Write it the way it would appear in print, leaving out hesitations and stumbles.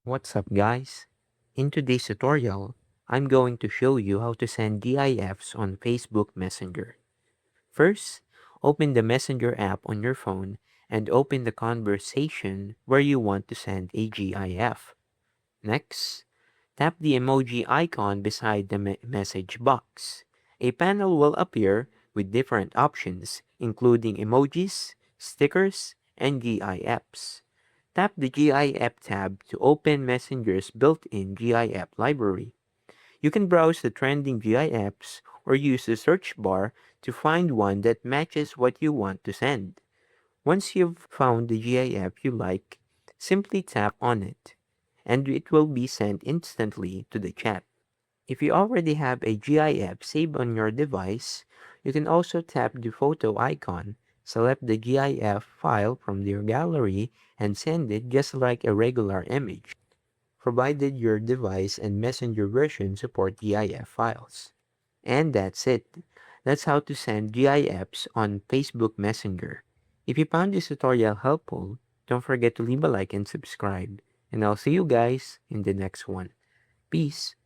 What's up guys? In today's tutorial, I'm going to show you how to send GIFs on Facebook Messenger. First, open the Messenger app on your phone and open the conversation where you want to send a GIF. Next, tap the emoji icon beside the message box. A panel will appear with different options, including emojis, stickers, and GIFs. Tap the GIF tab to open Messenger's built-in GIF library. You can browse the trending GIFs or use the search bar to find one that matches what you want to send. Once you've found the GIF you like, simply tap on it, and it will be sent instantly to the chat. If you already have a GIF saved on your device, you can also tap the photo icon, select the GIF file from your gallery, and send it just like a regular image, provided your device and Messenger version support GIF files. And that's it. That's how to send GIFs on Facebook Messenger. If you found this tutorial helpful, don't forget to leave a like and subscribe. And I'll see you guys in the next one. Peace.